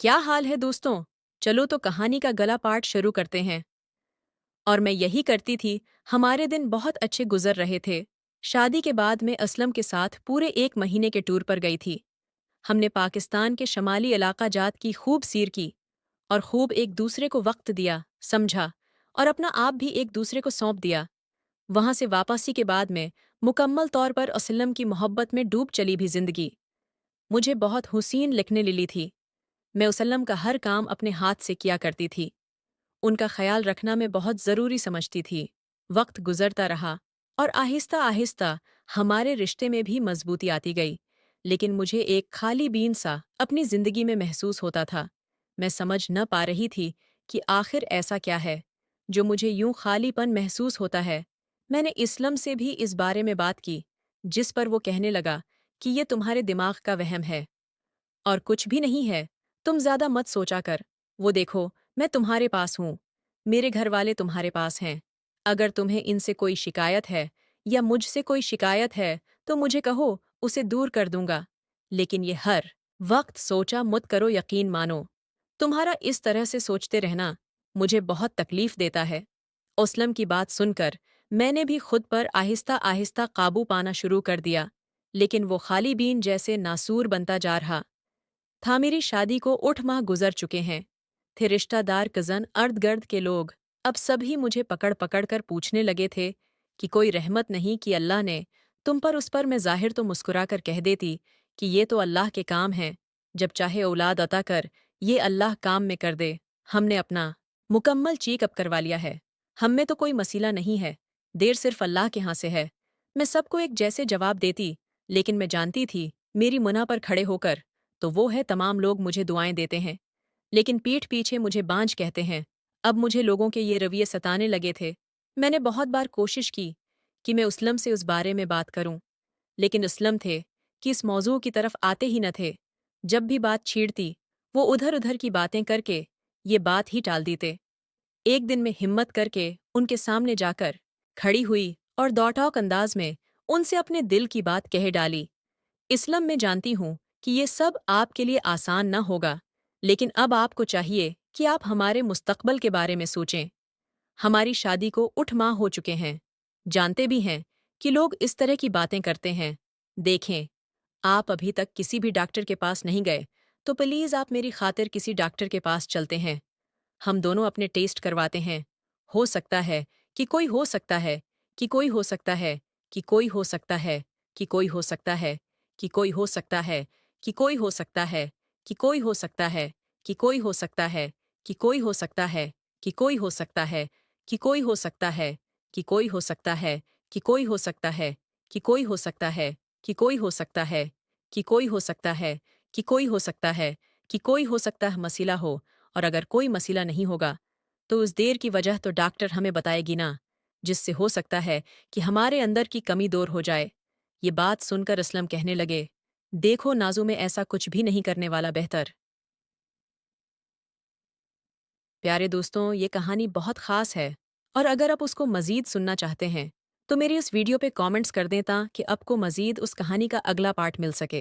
क्या हाल है दोस्तों? चलो तो कहानी का गला पार्ट शुरू करते हैं। और मैं यही करती थी। हमारे दिन बहुत अच्छे गुजर रहे थे। शादी के बाद मैं असलम के साथ पूरे 1 महीने के टूर पर गई थी। हमने पाकिस्तान के शमाली इलाका जात की खूब सीर की और खूब एक दूसरे को वक्त दिया, समझा और अपना आप भी एक दूसरे को सौंप दिया। वहां से वापसी के बाद में मुकम्मल तौर पर असलम की मोहब्बत में डूब चली भी जिंदगी। मुझे बहुत हुसीन लिखने लिली थी। मैं वसल्लम का हर काम अपने हाथ से किया करती थी। उनका ख्याल रखना मैं बहुत ज़रूरी समझती थी। वक्त गुजरता रहा और आहिस्ता आहिस्ता हमारे रिश्ते में भी मजबूती आती गई। लेकिन मुझे एक खाली बीन सा अपनी ज़िंदगी में महसूस होता था। मैं समझ न पा रही थी कि आखिर ऐसा क्या है जो मुझे यूं खालीपन महसूस होता है। मैंने इस्लम से भी इस बारे में बात की, जिस पर वो कहने लगा कि ये तुम्हारे दिमाग का वहम है और कुछ भी नहीं है। तुम ज्यादा मत सोचा कर। वो देखो, मैं तुम्हारे पास हूँ। मेरे घर वाले तुम्हारे पास हैं। अगर तुम्हें इनसे कोई शिकायत है या मुझसे कोई शिकायत है तो मुझे कहो, उसे दूर कर दूंगा। लेकिन ये हर वक्त सोचा मत करो, यकीन मानो। तुम्हारा इस तरह से सोचते रहना मुझे बहुत तकलीफ देता है। ओस्लम की बात सुनकर मैंने भी खुद पर आहिस्ता आहिस्ता काबू पाना शुरू कर दिया। लेकिन वो खाली बीन जैसे नासूर बनता जा रहा था। मेरी शादी को 8 माह गुजर चुके हैं। थे रिश्तेदार, कज़न, अर्द-गिर्द के लोग अब सभी मुझे पकड़ पकड़ कर पूछने लगे थे कि कोई रहमत नहीं कि अल्लाह ने तुम पर। उस पर मैं ज़ाहिर तो मुस्कुरा कर कह देती कि ये तो अल्लाह के काम हैं, जब चाहे औलाद अता कर ये अल्लाह काम में कर दे। हमने अपना मुकम्मल चेकअप करवा लिया है। हम में तो कोई मसीला नहीं है, देर सिर्फ अल्लाह के यहाँ से है। मैं सबको एक जैसे जवाब देती, लेकिन मैं जानती थी मेरी मुना पर खड़े होकर तो वो है तमाम लोग मुझे दुआएं देते हैं, लेकिन पीठ पीछे मुझे बांझ कहते हैं। अब मुझे लोगों के ये रवैये सताने लगे थे। मैंने बहुत बार कोशिश की कि मैं उसलम से उस बारे में बात करूं, लेकिन उसलम थे कि इस मौजू की तरफ आते ही न थे। जब भी बात छीड़ती वो उधर उधर की बातें करके ये बात ही टाल देते। एक दिन मैं हिम्मत करके उनके सामने जाकर खड़ी हुई और दौटाक अंदाज में उनसे अपने दिल की बात कह डाली। इस्लाम में जानती हूँ कि ये सब आपके लिए आसान न होगा, लेकिन अब आपको चाहिए कि आप हमारे मुस्तकबल के बारे में सोचें। हमारी शादी को 8 माह हो चुके हैं। जानते भी हैं कि लोग इस तरह की बातें करते हैं। देखें, आप अभी तक किसी भी डॉक्टर के पास नहीं गए, तो प्लीज़ आप मेरी खातिर किसी डॉक्टर के पास चलते हैं। हम दोनों अपने टेस्ट करवाते हैं। हो सकता है कि कोई हो सकता है कि कोई हो सकता है कि कोई हो सकता है कि कोई हो सकता है कि कोई हो सकता है कि कोई हो सकता है कि कोई हो सकता है कि कोई हो सकता है कि कोई हो सकता है कि कोई हो सकता है कि कोई हो सकता है कि कोई हो सकता है कि कोई हो सकता है कि कोई हो सकता है कि कोई हो सकता है कि कोई हो सकता है कि कोई हो सकता है कि कोई हो सकता है मसीला हो। और अगर कोई मसीला नहीं होगा तो उस देर की वजह तो डॉक्टर हमें बताएगी ना, जिससे हो सकता है कि हमारे अंदर की कमी दूर हो जाए। ये बात सुनकर असलम कहने लगे, देखो नाजू, में ऐसा कुछ भी नहीं करने वाला बेहतर। प्यारे दोस्तों, ये कहानी बहुत ख़ास है और अगर आप उसको मज़ीद सुनना चाहते हैं तो मेरी उस वीडियो पे कमेंट्स कर दें ताकि आपको मज़ीद उस कहानी का अगला पार्ट मिल सके।